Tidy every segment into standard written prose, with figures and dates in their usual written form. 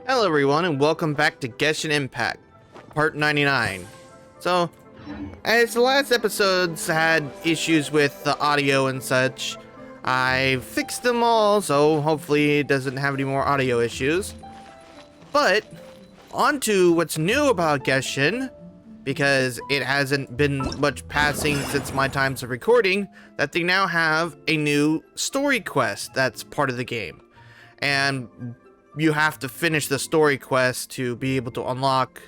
Hello everyone and welcome back to Genshin Impact, part 99. So, as the last episodes had issues with the audio and such, I fixed them all, so hopefully it doesn't have any more audio issues. But, on to what's new about Genshin, because it hasn't been much passing since my times of recording, that they now have a new story quest that's part of the game. And you have to finish the story quest to be able to unlock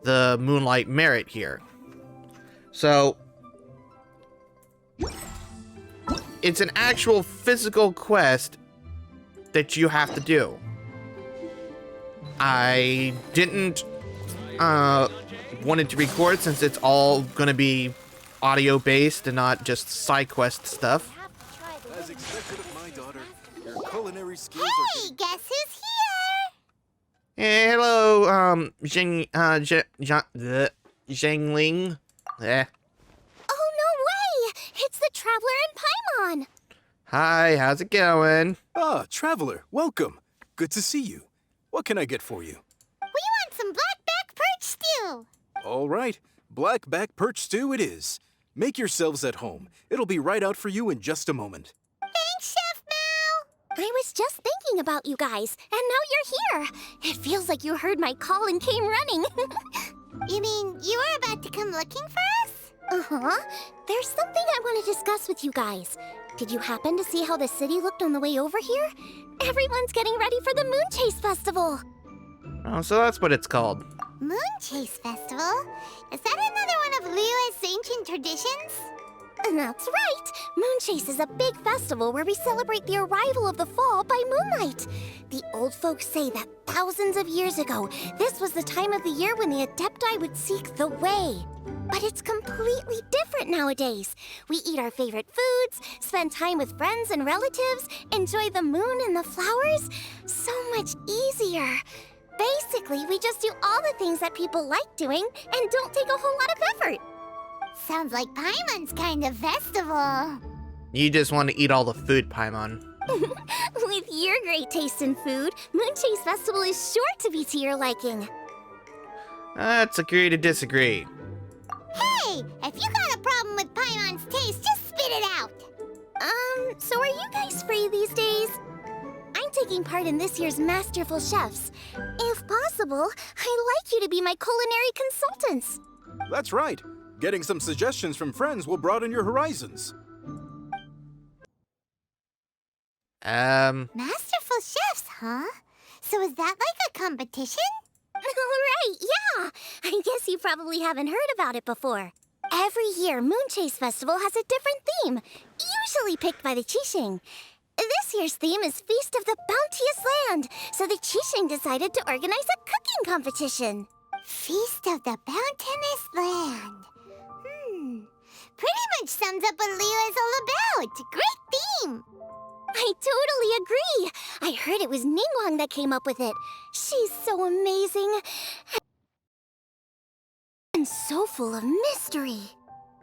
the Moonlight Merit here. So, it's an actual physical quest that you have to do. I didn't wanted to record since it's all gonna be audio based and not just side quest stuff. As expected of my daughter, your culinary skills Hey, guess who's here? Hey, hello, Zhangling. Oh, no way! It's the Traveler and Paimon! Hi, how's it going? Ah, traveler, welcome. Good to see you. What can I get for you? We want some blackback perch stew! All right, black back perch stew it is. Make yourselves at home. It'll be right out for you in just a moment. Thanks, Chef Mao! I was just thinking about you guys, and now you're here! It feels like you heard my call and came running. You mean you were about to come looking for us? Uh-huh. There's something I want to discuss with you guys. Did you happen to see how the city looked on the way over here? Everyone's getting ready for the Moon Chase Festival. Oh, so that's what it's called. Moon Chase Festival? Is that another one of Liyue's ancient traditions? That's right! Moon Chase is a big festival where we celebrate the arrival of the fall by moonlight. The old folks say that thousands of years ago, this was the time of the year when the Adepti would seek the way. But it's completely different nowadays. We eat our favorite foods, spend time with friends and relatives, enjoy the moon and the flowers. So much easier. Basically, we just do all the things that people like doing and don't take a whole lot of effort. Sounds like Paimon's kind of festival. You just want to eat all the food, Paimon. With your great taste in food, Moon Chase Festival is sure to be to your liking. Let's agree to disagree. Hey, if you got a problem with Paimon's taste, just spit it out. So are you guys free these days? I'm taking part in this year's Masterful Chefs. If possible, I'd like you to be my culinary consultants. That's right. Getting some suggestions from friends will broaden your horizons. Masterful Chefs, huh? So is that like a competition? Right, yeah! I guess you probably haven't heard about it before. Every year, Moon Chase Festival has a different theme, usually picked by the Qixing. This year's theme is Feast of the Bounteous Land, so the Qixing decided to organize a cooking competition. Feast of the Bounteous Land. Pretty much sums up what Liyue is all about. Great theme! I totally agree. I heard it was Ningguang that came up with it. She's so amazing. And so full of mystery.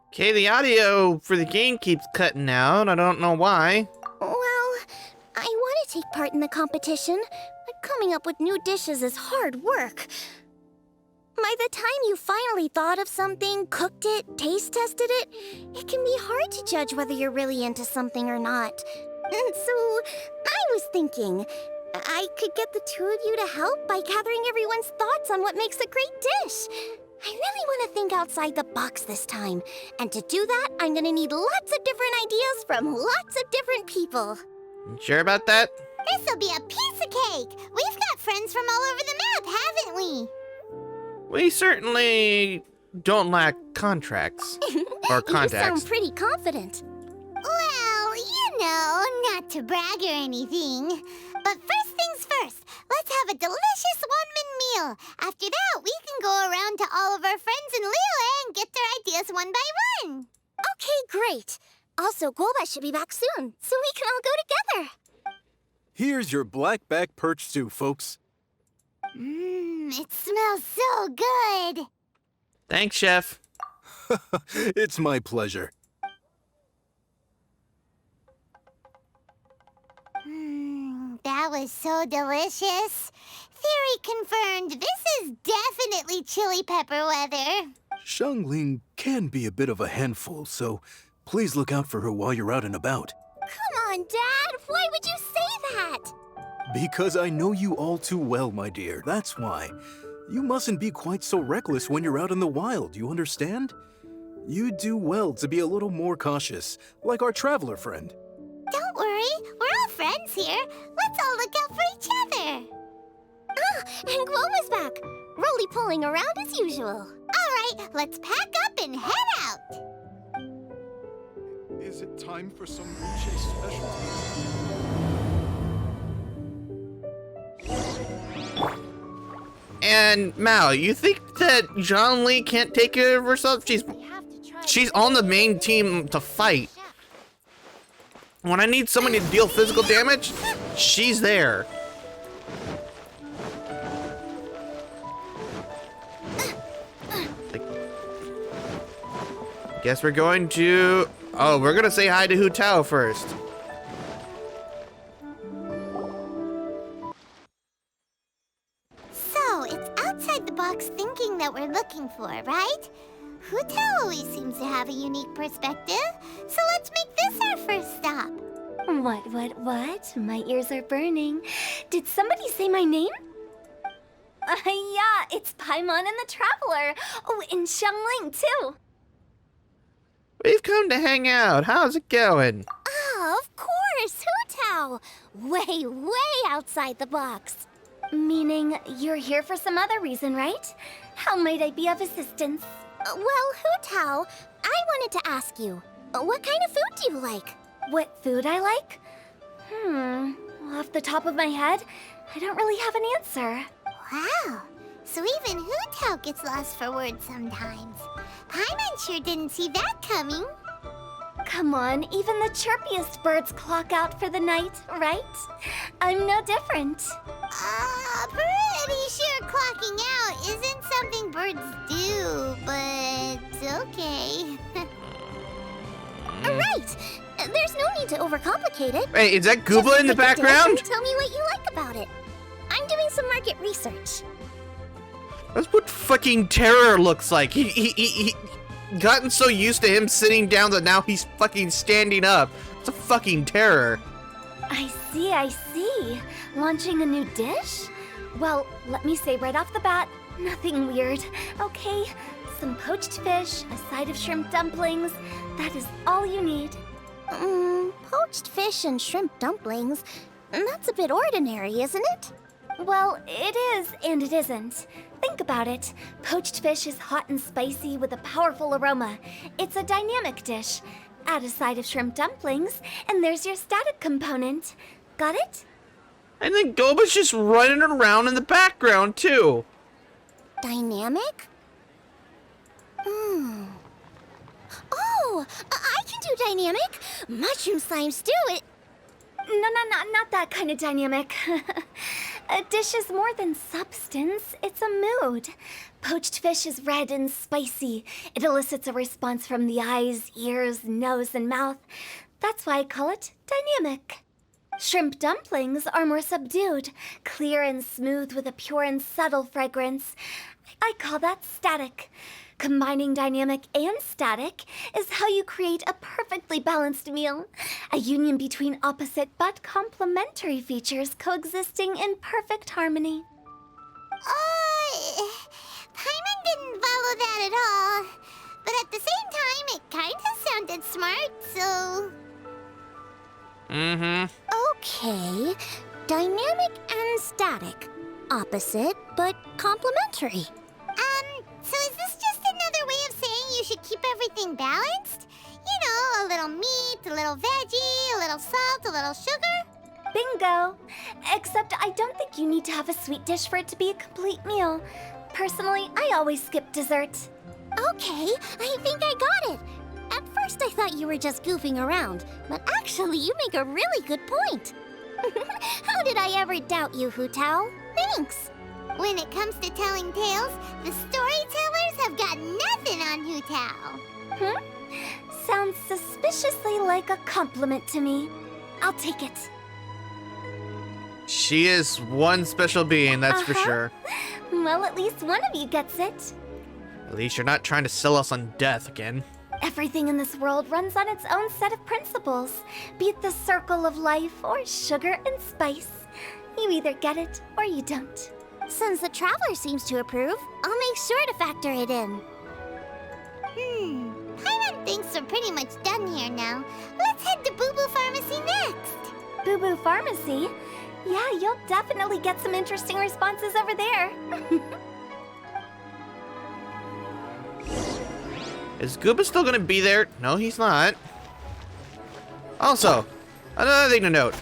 Okay, the audio for the game keeps cutting out. I don't know why. Well, I want to take part in the competition, but coming up with new dishes is hard work. By the time you finally thought of something, cooked it, taste tested it, it can be hard to judge whether you're really into something or not. And so, I was thinking, I could get the two of you to help by gathering everyone's thoughts on what makes a great dish. I really want to think outside the box this time. And to do that, I'm going to need lots of different ideas from lots of different people. You sure about that? This'll be a piece of cake. We've got friends from all over the map, haven't we? We certainly don't lack contracts. Or contacts. You sound pretty confident. Well, you know, not to brag or anything. But first things first, let's have a delicious one-man meal. After that, we can go around to all of our friends in Liyue and get their ideas one by one. Okay, great. Also, Golba should be back soon, so we can all go together. Here's your black back perch stew, folks. It smells so good. Thanks, Chef. It's my pleasure. That was so delicious. Theory confirmed. This is definitely chili pepper weather. Xiangling can be a bit of a handful, so please look out for her while you're out and about. Come on, Dad. Why would you say that? Because I know you all too well, my dear. That's why. You mustn't be quite so reckless when you're out in the wild, you understand? You do well to be a little more cautious, like our traveler friend. Don't worry. We're all friends here. Let's all look out for each other. Ah, and Gloma's back. Roly-poling around as usual. All right, let's pack up and head out. Is it time for some Moonchase specialty? And Mao, you think that Zhongli can't take care of herself? She's on the main team to fight. When I need someone to deal physical damage, she's there. Guess we're going to... Oh, we're gonna say hi to Hu Tao first. So, it's outside the box thinking that we're looking for, right? Hu Tao always seems to have a unique perspective, so let's make this our first stop. What? My ears are burning. Did somebody say my name? Yeah, it's Paimon and the Traveler. Oh, and Xiangling, too. We've come to hang out. How's it going? Oh, of course, Hu Tao. Way outside the box. Meaning you're here for some other reason, right? How might I be of assistance? Well, Hu Tao, I wanted to ask you, what kind of food do you like? What food I like? Off the top of my head, I don't really have an answer. Wow, so even Hu Tao gets lost for words sometimes. Paimon sure didn't see that coming. Come on, even the chirpiest birds clock out for the night, right? I'm no different. Pretty sure clocking out isn't something birds do, but okay. Right! There's no need to overcomplicate it. Hey, is that Gooba in the Just take a dish background? and tell me what you like about it. I'm doing some market research. That's what fucking terror looks like. He gotten so used to him sitting down that now he's fucking standing up. It's a fucking terror. I see. Launching a new dish? Well, let me say right off the bat, nothing weird, okay? Some poached fish, a side of shrimp dumplings. That is all you need. Poached fish and shrimp dumplings. That's a bit ordinary, isn't it? Well, it is and it isn't. Think about it. Poached fish is hot and spicy with a powerful aroma. It's a dynamic dish. Add a side of shrimp dumplings, and there's your static component. Got it? And then Goba's just running around in the background, too. Dynamic? Oh, I can do dynamic. Mushroom slime stew it. No, not that kind of dynamic. A dish is more than substance, it's a mood. Poached fish is red and spicy. It elicits a response from the eyes, ears, nose, and mouth. That's why I call it dynamic. Shrimp dumplings are more subdued, clear and smooth with a pure and subtle fragrance. I call that static. Combining dynamic and static is how you create a perfectly balanced meal. A union between opposite but complementary features coexisting in perfect harmony. Paimon didn't follow that at all. But at the same time, it kinda sounded smart, so... Okay, dynamic and static. Opposite, but complementary. So is this just another way of saying you should keep everything balanced? You know, a little meat, a little veggie, a little salt, a little sugar? Bingo! Except I don't think you need to have a sweet dish for it to be a complete meal. Personally, I always skip dessert. Okay, I think I got it. At first I thought you were just goofing around, but actually you make a really good point. How did I ever doubt you, Hu Tao? Thanks. When it comes to telling tales, the storytellers have got nothing on Hu Tao. Sounds suspiciously like a compliment to me. I'll take it. She is one special being, that's for sure. Well, at least one of you gets it. At least you're not trying to sell us on death again. Everything in this world runs on its own set of principles, be it the circle of life or sugar and spice. You either get it or you don't. Since the Traveler seems to approve, I'll make sure to factor it in. Paimon thinks we're pretty much done here now. Let's head to Boo Boo Pharmacy next. Boo Boo Pharmacy? Yeah, you'll definitely get some interesting responses over there. Is Gooba still gonna be there? No, he's not. Also, another thing to note.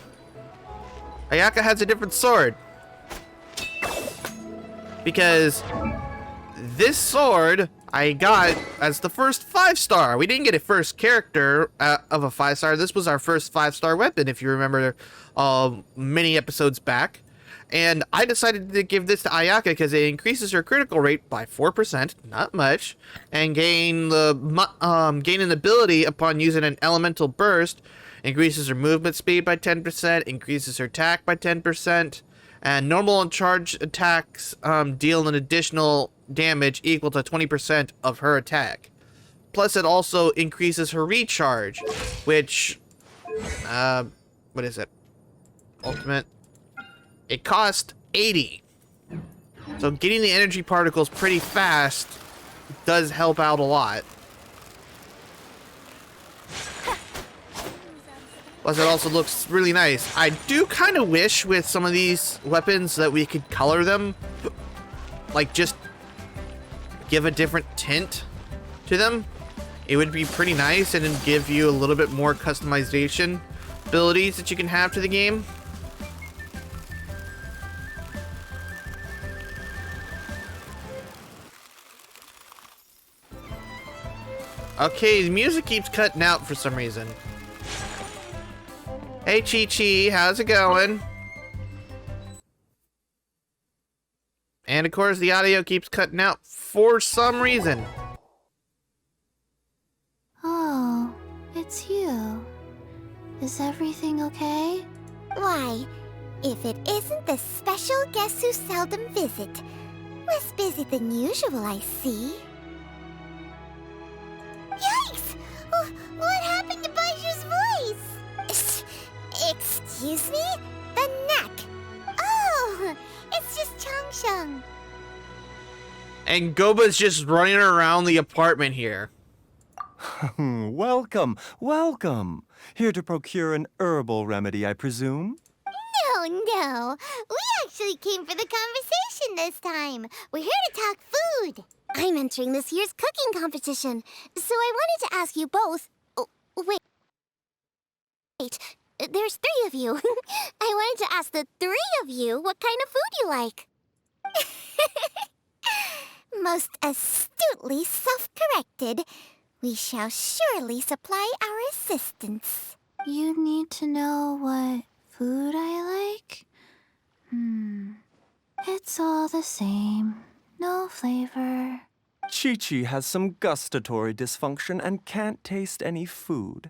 Ayaka has a different sword. Because this sword I got as the first 5-star. We didn't get a first character of a 5-star. This was our first 5-star weapon, if you remember many episodes back. And I decided to give this to Ayaka because it increases her critical rate by 4%, not much, and gain an ability upon using an elemental burst, increases her movement speed by 10%, increases her attack by 10%, and normal and charged attacks deal an additional damage equal to 20% of her attack. Plus, it also increases her recharge, which, what is it? Ultimate? It cost 80. So getting the energy particles pretty fast does help out a lot. Plus, it also looks really nice. I do kind of wish with some of these weapons that we could color them. Like, just give a different tint to them. It would be pretty nice and it'd give you a little bit more customization abilities that you can have to the game. Okay, the music keeps cutting out for some reason. Hey, Chi-Chi, how's it going? And of course, the audio keeps cutting out for some reason. Oh, it's you. Is everything okay? Why, if it isn't the special guest who seldom visit. Less busy than usual, I see. Yikes! What happened to Baiju's voice? Excuse me? The neck. Oh, it's just Changsheng. And Goba's just running around the apartment here. Welcome, welcome. Here to procure an herbal remedy, I presume? No. We actually came for the conversation this time. We're here to talk food. I'm entering this year's cooking competition, so I wanted to ask you both. Oh, wait, there's 3 of you. I wanted to ask the 3 of you what kind of food you like. Most astutely self-corrected. We shall surely supply our assistance. You need to know what food I like? It's all the same. No flavor. Chi-Chi has some gustatory dysfunction and can't taste any food.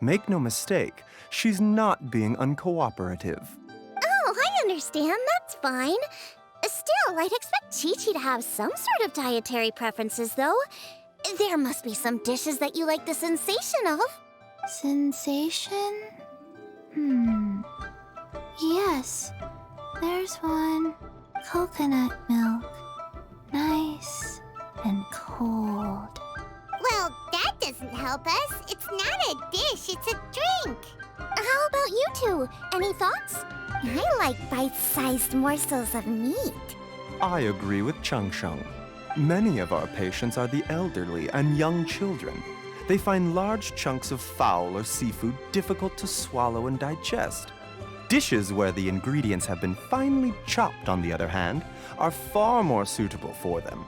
Make no mistake, she's not being uncooperative. Oh, I understand. That's fine. Still, I'd expect Chi-Chi to have some sort of dietary preferences, though. There must be some dishes that you like the sensation of. Sensation? Yes. There's one. Coconut milk. Nice and cold. Well, that doesn't help us. It's not a dish, it's a drink. How about you two? Any thoughts? I like bite-sized morsels of meat. I agree with Changsheng. Many of our patients are the elderly and young children. They find large chunks of fowl or seafood difficult to swallow and digest. Dishes where the ingredients have been finely chopped, on the other hand, are far more suitable for them.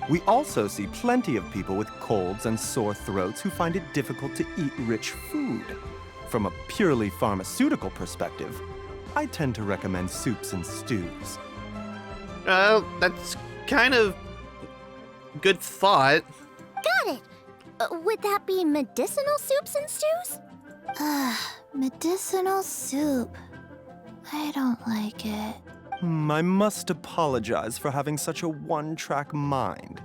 We also see plenty of people with colds and sore throats who find it difficult to eat rich food. From a purely pharmaceutical perspective, I tend to recommend soups and stews. That's kind of good thought. Got it. Would that be medicinal soups and stews? Medicinal soup. I don't like it. I must apologize for having such a one-track mind.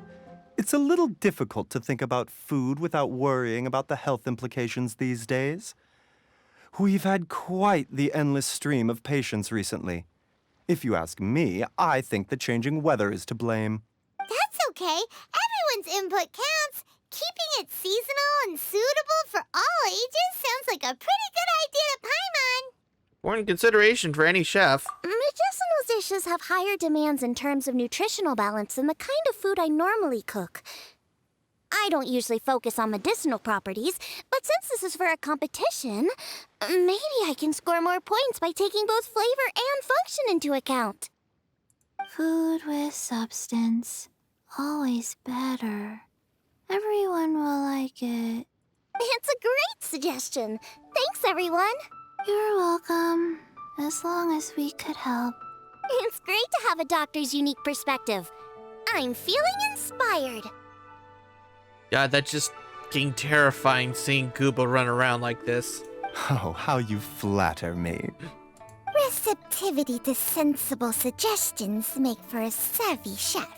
It's a little difficult to think about food without worrying about the health implications these days. We've had quite the endless stream of patients recently. If you ask me, I think the changing weather is to blame. That's okay. Everyone's input counts. Keeping it seasonal and suitable for all ages sounds like a pretty good idea to Paimon. Important consideration for any chef. Medicinal dishes have higher demands in terms of nutritional balance than the kind of food I normally cook. I don't usually focus on medicinal properties, but since this is for a competition, maybe I can score more points by taking both flavor and function into account. Food with substance. Always better. Everyone will like it. It's a great suggestion. Thanks, everyone. You're welcome. As long as we could help. It's great to have a doctor's unique perspective. I'm feeling inspired. God, that's just getting terrifying seeing Gooba run around like this. Oh, how you flatter me. Receptivity to sensible suggestions make for a savvy chef.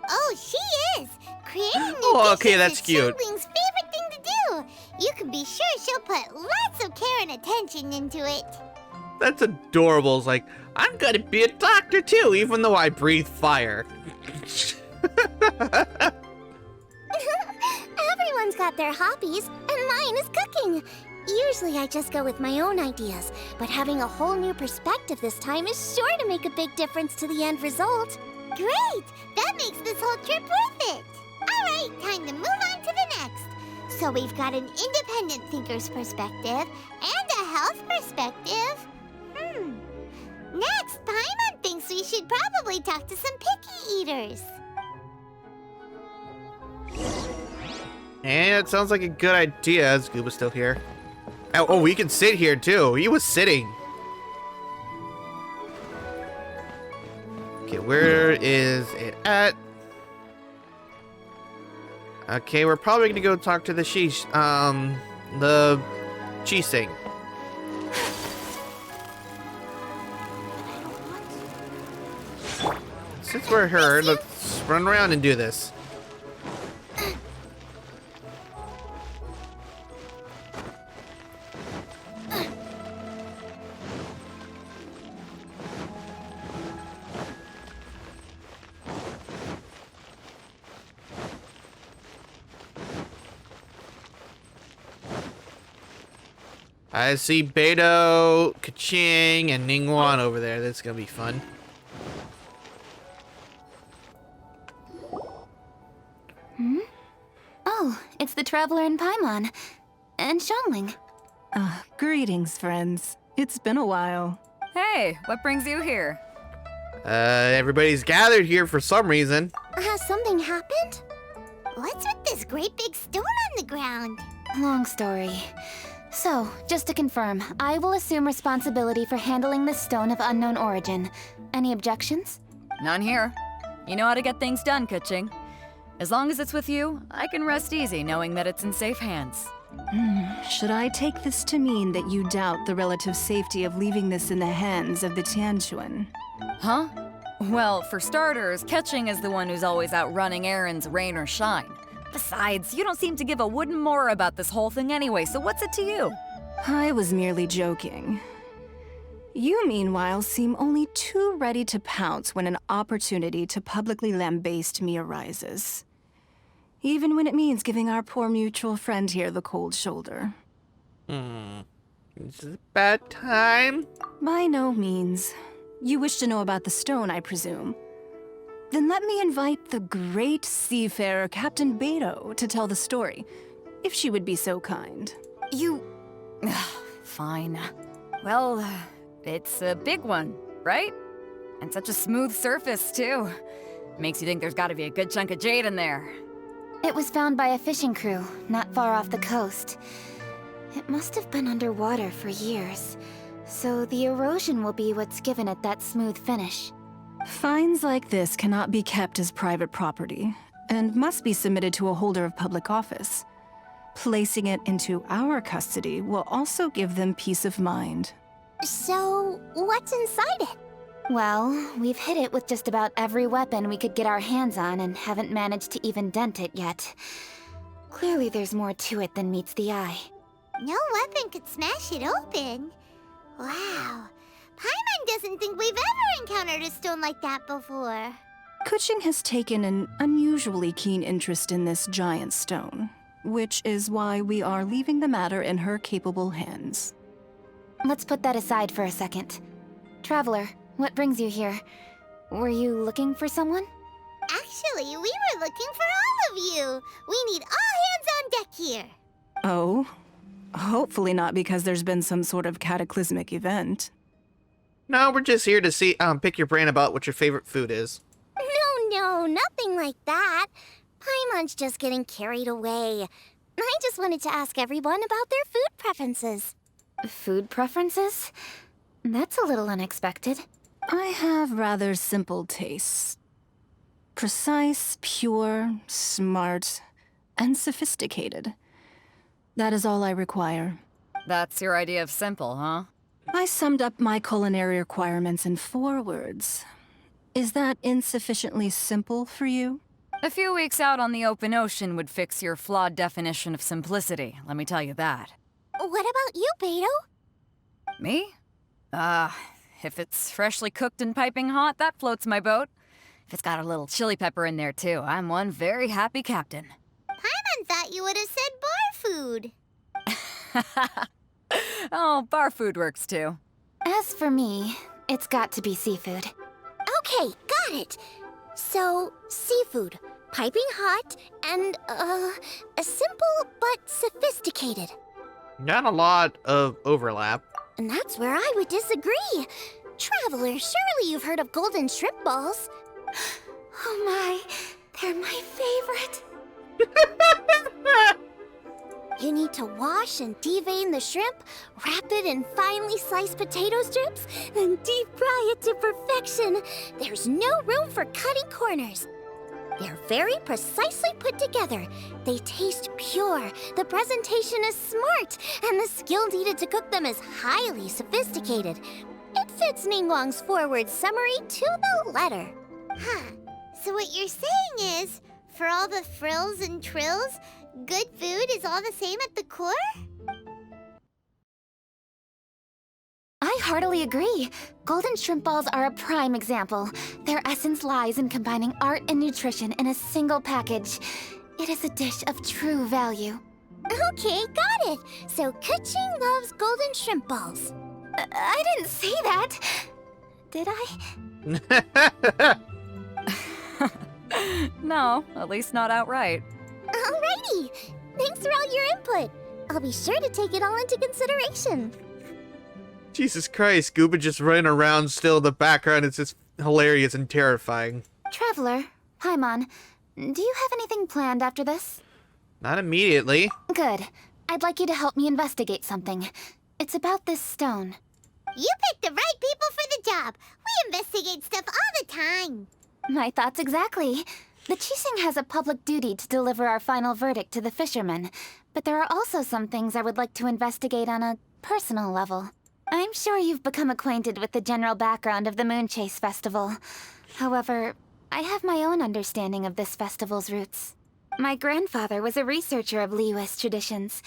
Oh, she is! Creating new Oh, okay, dishes that's is cute. Xiangling's favorite thing to do. You can be sure she'll put lots of care and attention into it. That's adorable. It's like, I'm gonna be a doctor too, even though I breathe fire. Everyone's got their hobbies, and mine is cooking. Usually I just go with my own ideas, but having a whole new perspective this time is sure to make a big difference to the end result. Great! That makes this whole trip worth it! Alright, time to move on to the next. So we've got an independent thinker's perspective and a health perspective. Next, Paimon thinks we should probably talk to some picky eaters. And it sounds like a good idea. Is Gooba still here? Oh, we can sit here too. He was sitting. Okay, where is it at? Okay, we're probably gonna go talk to the the Chising. Since we're here, let's run around and do this. I see Beidou, Kaching, and Ningguang over there. That's gonna be fun. Oh, it's the Traveler and Paimon. And Xiangling. Greetings, friends. It's been a while. Hey, what brings you here? Everybody's gathered here for some reason. Has something happened? What's with this great big stone on the ground? Long story. So, just to confirm, I will assume responsibility for handling this stone of unknown origin. Any objections? None here. You know how to get things done, Kuching. As long as it's with you, I can rest easy knowing that it's in safe hands. Should I take this to mean that you doubt the relative safety of leaving this in the hands of the Tianquan? Huh? Well, for starters, Kuching is the one who's always out running errands, rain or shine. Besides, you don't seem to give a wooden more about this whole thing anyway, so what's it to you? I was merely joking. You, meanwhile, seem only too ready to pounce when an opportunity to publicly lambaste me arises. Even when it means giving our poor mutual friend here the cold shoulder. Is it a bad time? By no means. You wish to know about the stone, I presume. Then let me invite the great seafarer Captain Beidou to tell the story, if she would be so kind. You... Fine. Well, it's a big one, right? And such a smooth surface, too. Makes you think there's gotta be a good chunk of jade in there. It was found by a fishing crew, not far off the coast. It must have been underwater for years, so the erosion will be what's given it that smooth finish. Finds like this cannot be kept as private property, and must be submitted to a holder of public office. Placing it into our custody will also give them peace of mind. So, what's inside it? Well, we've hit it with just about every weapon we could get our hands on and haven't managed to even dent it yet. Clearly there's more to it than meets the eye. No weapon could smash it open. Wow. Paimon doesn't think we've ever encountered a stone like that before. Kuching has taken an unusually keen interest in this giant stone, which is why we are leaving the matter in her capable hands. Let's put that aside for a second. Traveler, what brings you here? Were you looking for someone? Actually, we were looking for all of you. We need all hands on deck here. Oh? Hopefully not because there's been some sort of cataclysmic event. No, we're just here to see, pick your brain about what your favorite food is. No, nothing like that. Paimon's just getting carried away. I just wanted to ask everyone about their food preferences. Food preferences? That's a little unexpected. I have rather simple tastes. Precise, pure, smart, and sophisticated. That is all I require. That's your idea of simple, huh? I summed up my culinary requirements in 4 words. Is that insufficiently simple for you? A few weeks out on the open ocean would fix your flawed definition of simplicity, let me tell you that. What about you, Beto? Me? If it's freshly cooked and piping hot, that floats my boat. If it's got a little chili pepper in there too, I'm one very happy captain. Paimon thought you would have said bar food. Oh, bar food works too. As for me, it's got to be seafood. Okay, got it. So, seafood, piping hot, and, simple but sophisticated. Not a lot of overlap. And that's where I would disagree. Traveler, surely you've heard of golden shrimp balls. Oh my, they're my favorite. You need to wash and devein the shrimp, wrap it in finely sliced potato strips, then deep fry it to perfection. There's no room for cutting corners. They're very precisely put together. They taste pure, the presentation is smart, and the skill needed to cook them is highly sophisticated. It fits Ningguang's forward summary to the letter. Huh. So what you're saying is, for all the frills and trills, good food is all the same at the core? I heartily agree. Golden shrimp balls are a prime example. Their essence lies in combining art and nutrition in a single package. It is a dish of true value. Okay, got it. So Kuching loves golden shrimp balls. I didn't say that. Did I? No, at least not outright. Alrighty. Thanks for all your input. I'll be sure to take it all into consideration. Jesus Christ, Gooba just running around still in the background. It's just hilarious and terrifying. Traveler, Paimon, do you have anything planned after this? Not immediately. Good. I'd like you to help me investigate something. It's about this stone. You picked the right people for the job. We investigate stuff all the time. My thoughts exactly. The Qixing has a public duty to deliver our final verdict to the fishermen, but there are also some things I would like to investigate on a personal level. I'm sure you've become acquainted with the general background of the Moonchase Festival. However, I have my own understanding of this festival's roots. My grandfather was a researcher of Liyue's traditions.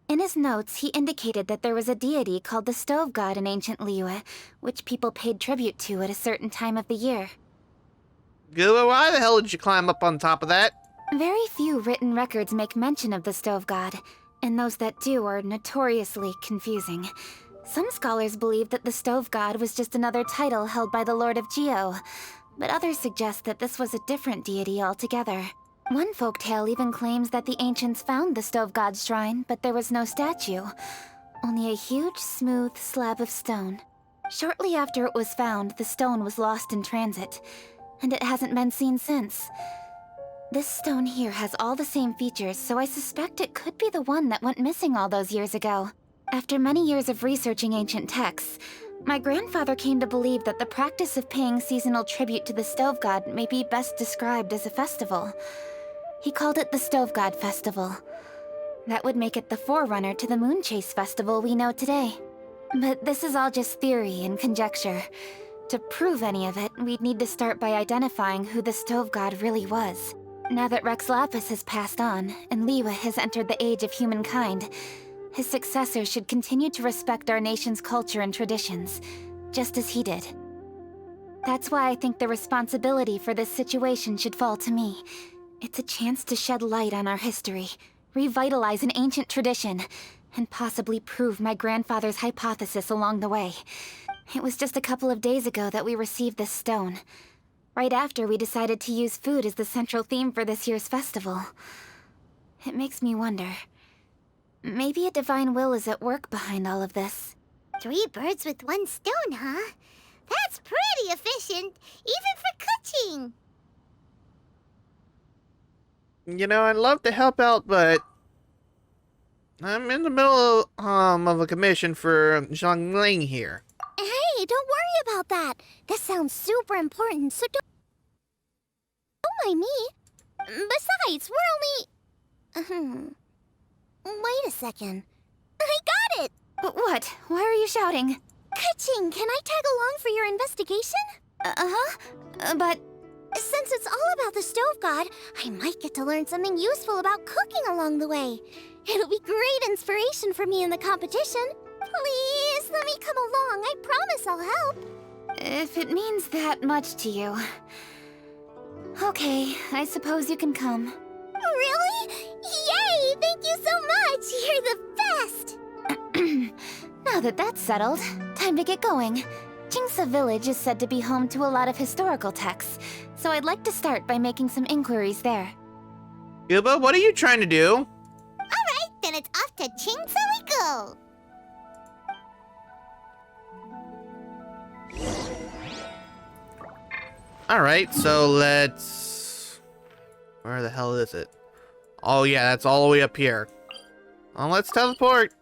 In his notes, he indicated that there was a deity called the Stove God in ancient Liyue, which people paid tribute to at a certain time of the year. Gooba, why the hell did you climb up on top of that? Very few written records make mention of the Stove God, and those that do are notoriously confusing. Some scholars believe that the Stove God was just another title held by the Lord of Geo, but others suggest that this was a different deity altogether. One folktale even claims that the ancients found the Stove God's shrine, but there was no statue, only a huge, smooth slab of stone. Shortly after it was found, the stone was lost in transit, and it hasn't been seen since. This stone here has all the same features, so I suspect it could be the one that went missing all those years ago. After many years of researching ancient texts, my grandfather came to believe that the practice of paying seasonal tribute to the Stove God may be best described as a festival. He called it the Stove God Festival. That would make it the forerunner to the Moonchase Festival we know today. But this is all just theory and conjecture. To prove any of it, we'd need to start by identifying who the Stove God really was. Now that Rex Lapis has passed on, and Liwa has entered the age of humankind, his successor should continue to respect our nation's culture and traditions, just as he did. That's why I think the responsibility for this situation should fall to me. It's a chance to shed light on our history, revitalize an ancient tradition, and possibly prove my grandfather's hypothesis along the way. It was just a couple of days ago that we received this stone. Right after we decided to use food as the central theme for this year's festival. It makes me wonder. Maybe a divine will is at work behind all of this. 3 birds with 1 stone, huh? That's pretty efficient, even for cooking. You know, I'd love to help out, but I'm in the middle of a commission for Zhongling here. Hey, don't worry about that. This sounds super important, so don't mind me. Besides, we're only... Wait a second. I got it! What? Why are you shouting? Ka-ching, can I tag along for your investigation? But... Since it's all about the Stove God, I might get to learn something useful about cooking along the way. It'll be great inspiration for me in the competition. Please, let me come along. I promise I'll help. If it means that much to you... Okay, I suppose you can come. Really? Yay! Thank you so much! You're the best! Now that that's settled, time to get going. Jingsa Village is said to be home to a lot of historical texts, so I'd like to start by making some inquiries there. Yuba, what are you trying to do? Alright, then it's off to Chingsa we go! Alright, so let's... Where the hell is it? Oh yeah, that's all the way up here. Well, let's teleport.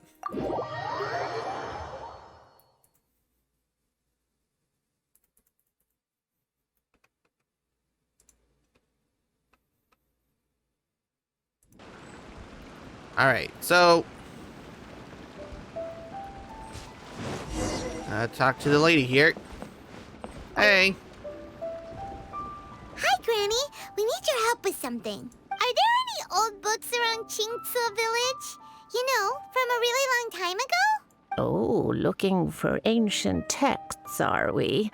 Alright, so... talk to the lady here. Hey. Hi, Granny. We need your help with something. Are there any old books around Chingsa Village? You know, from a really long time ago? Oh, looking for ancient texts, are we?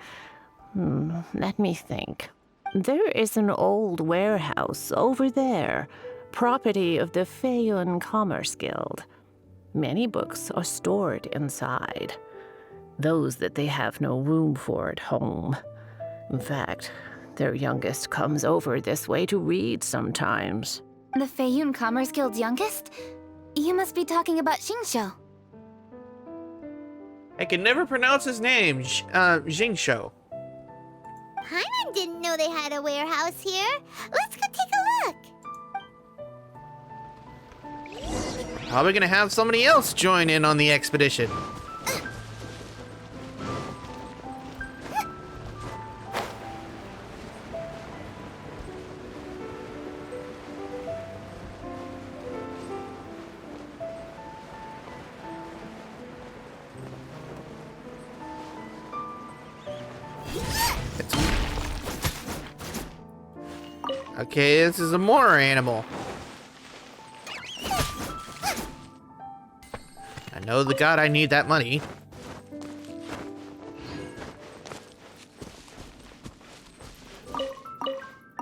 Let me think. There is an old warehouse over there, property of the Feiyun Commerce Guild. Many books are stored inside, those that they have no room for at home. In fact, their youngest comes over this way to read sometimes. The Feiyun Commerce Guild's youngest? You must be talking about Xingqiu. I can never pronounce his name, Jingshou. Paimon didn't know they had a warehouse here. Let's go take a look. Probably gonna have somebody else join in on the expedition. Okay, this is a more animal. I know the god I need that money.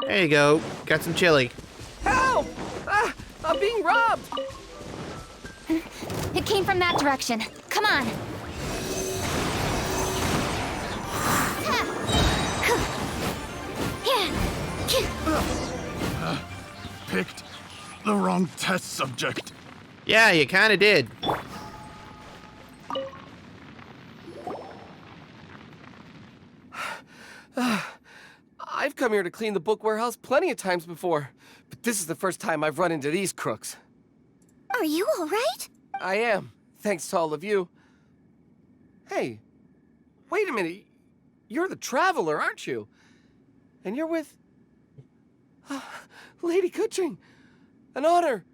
There you go. Got some chili. Help! I'm being robbed! It came from that direction. Come on. Picked the wrong test subject. Yeah, you kinda did. I've come here to clean the book warehouse plenty of times before, but this is the first time I've run into these crooks. Are you all right? I am, thanks to all of you. Hey, wait a minute. You're the traveler, aren't you? And you're with... Lady Kuching. An honor.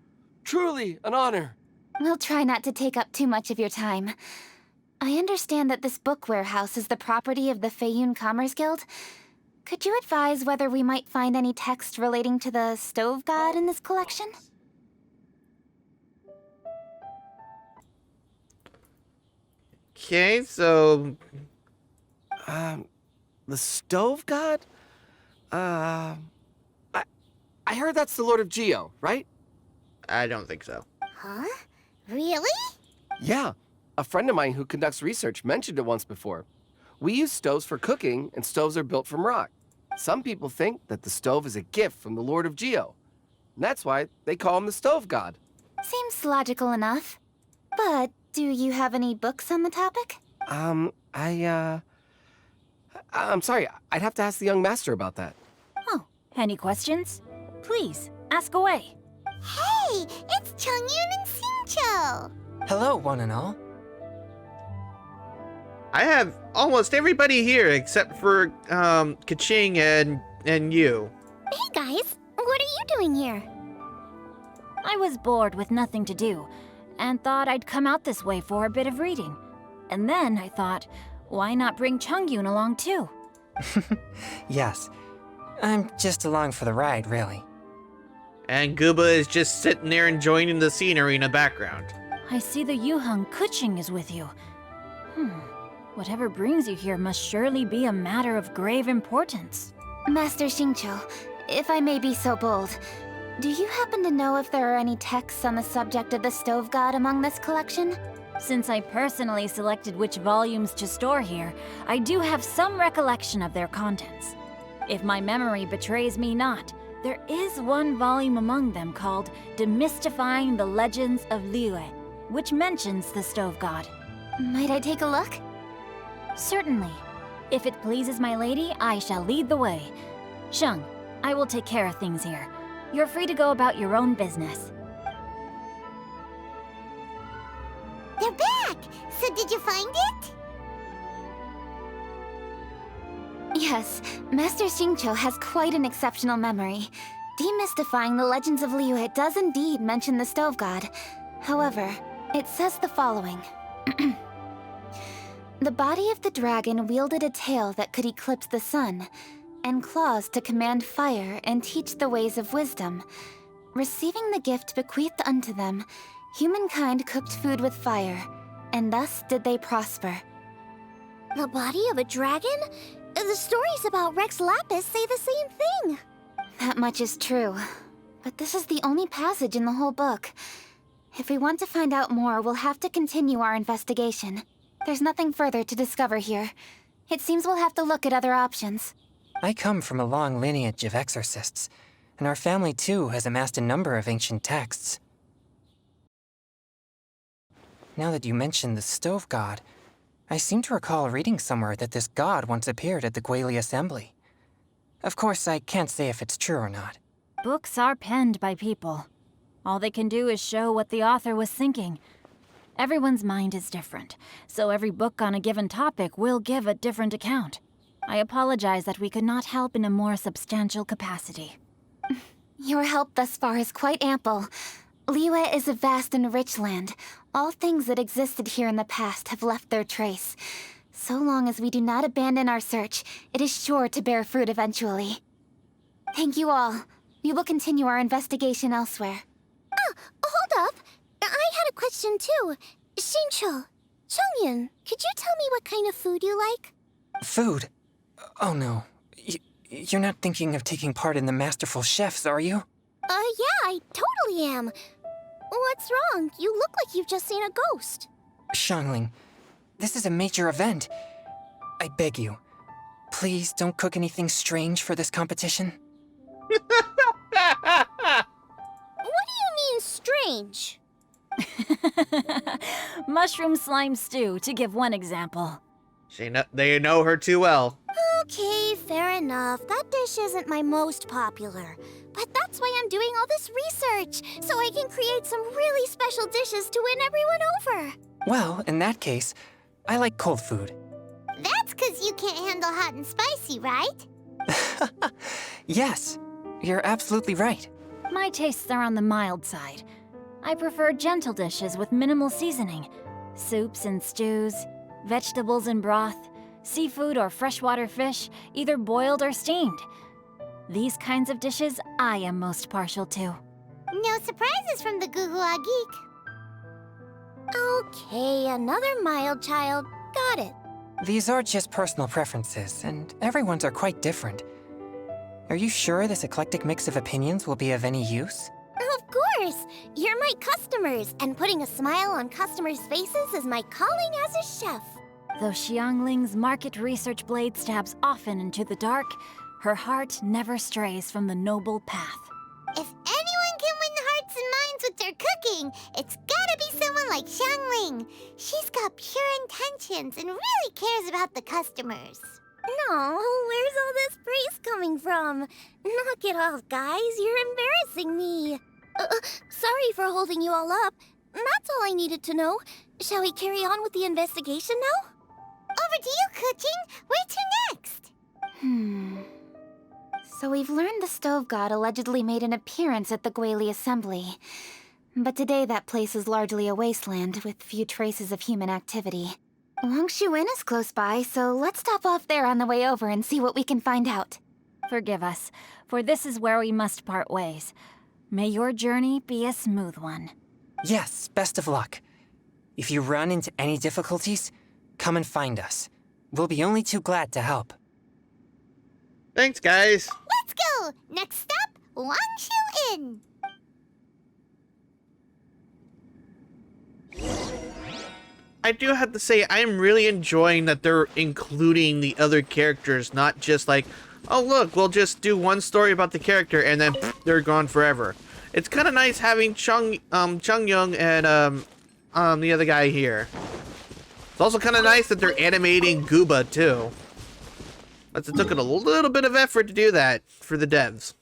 Truly an honor. We'll try not to take up too much of your time. I understand that this book warehouse is the property of the Feiyun Commerce Guild. Could you advise whether we might find any text relating to the stove god in this collection? Okay, so The stove god? I heard that's the Lord of Geo, right? I don't think so. Huh? Really? Yeah. A friend of mine who conducts research mentioned it once before. We use stoves for cooking, and stoves are built from rock. Some people think that the stove is a gift from the Lord of Geo. And that's why they call him the stove god. Seems logical enough. But do you have any books on the topic? I'm sorry, I'd have to ask the young master about that. Oh, any questions? Please, ask away. Hey, it's Chongyun and Xingqiu. Hello, one and all. I have almost everybody here except for Kaching and you. Hey guys, what are you doing here? I was bored with nothing to do, and thought I'd come out this way for a bit of reading. And then I thought, why not bring Chongyun along too? Yes, I'm just along for the ride, really. And Gooba is just sitting there enjoying the scenery in the background. I see the Yuheng Kuching is with you. Whatever brings you here must surely be a matter of grave importance. Master Xingqiu, if I may be so bold, do you happen to know if there are any texts on the subject of the stove god among this collection? Since I personally selected which volumes to store here, I do have some recollection of their contents. If my memory betrays me not, there is one volume among them called Demystifying the Legends of Liyue, which mentions the stove god. Might I take a look? Certainly. If it pleases my lady, I shall lead the way. Sheng, I will take care of things here. You're free to go about your own business. They're back! So did you find it? Yes, Master Xingqiu has quite an exceptional memory. Demystifying the Legends of Liyue does indeed mention the stove god. However, it says the following. The body of the dragon wielded a tail that could eclipse the sun, and claws to command fire and teach the ways of wisdom. Receiving the gift bequeathed unto them, humankind cooked food with fire, and thus did they prosper. The body of a dragon? The stories about Rex Lapis say the same thing. That much is true, but this is the only passage in the whole book. If we want to find out more, we'll have to continue our investigation. There's nothing further to discover here. It seems we'll have to look at other options. I come from a long lineage of exorcists, and our family too has amassed a number of ancient texts. Now that you mention the stove god, I seem to recall reading somewhere that this god once appeared at the Guili Assembly. Of course, I can't say if it's true or not. Books are penned by people. All they can do is show what the author was thinking. Everyone's mind is different, so every book on a given topic will give a different account. I apologize that we could not help in a more substantial capacity. Your help thus far is quite ample. Liyue is a vast and rich land. All things that existed here in the past have left their trace. So long as we do not abandon our search, it is sure to bear fruit eventually. Thank you all. We will continue our investigation elsewhere. Oh, hold up. I had a question too. Xingqiu, Chongyun, could you tell me what kind of food you like? Food? Oh no. You're not thinking of taking part in the Masterful Chefs, are you? Yeah, I totally am. What's wrong? You look like you've just seen a ghost. Xiangling, this is a major event. I beg you, please don't cook anything strange for this competition. What do you mean, strange? Mushroom slime stew, to give one example. They know her too well. Okay, fair enough. That dish isn't my most popular. But that's why I'm doing all this research, so I can create some really special dishes to win everyone over. Well, in that case, I like cold food. That's 'cause you can't handle hot and spicy, right? Yes, you're absolutely right. My tastes are on the mild side. I prefer gentle dishes with minimal seasoning. Soups and stews. Vegetables in broth, seafood or freshwater fish, either boiled or steamed. These kinds of dishes I am most partial to. No surprises from the Guhua Geek. Okay, another mild child. Got it. These are just personal preferences, and everyone's are quite different. Are you sure this eclectic mix of opinions will be of any use? Of course! You're my customers, and putting a smile on customers' faces is my calling as a chef. Though Xiangling's market research blade stabs often into the dark, her heart never strays from the noble path. If anyone can win hearts and minds with their cooking, it's gotta be someone like Xiangling. She's got pure intentions and really cares about the customers. No, where's all this praise coming from? Knock it off, guys. You're embarrassing me. Sorry for holding you all up. That's all I needed to know. Shall we carry on with the investigation now? Over to you, Kuching. Where to next? So we've learned the Stove God allegedly made an appearance at the Guili Assembly. But today that place is largely a wasteland with few traces of human activity. Longshu Inn is close by, so let's stop off there on the way over and see what we can find out. Forgive us, for this is where we must part ways. May your journey be a smooth one. Yes, best of luck. If you run into any difficulties, come and find us. We'll be only too glad to help. Thanks, guys. Let's go! Next stop, Longshu Inn. I do have to say, I'm really enjoying that they're including the other characters, not just like, oh look, we'll just do one story about the character and then they're gone forever. It's kind of nice having Chung Young and the other guy here. It's also kind of nice that they're animating Gooba too. But it took a little bit of effort to do that for the devs.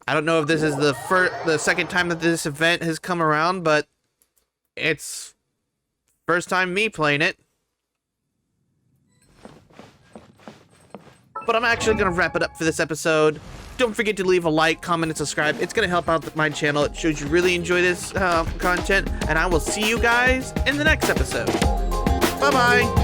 I don't know if this is the second time that this event has come around, but it's first time me playing it. But I'm actually going to wrap it up for this episode. Don't forget to leave a like, comment, and subscribe. It's going to help out my channel. It shows you really enjoy this content. And I will see you guys in the next episode. Bye-bye.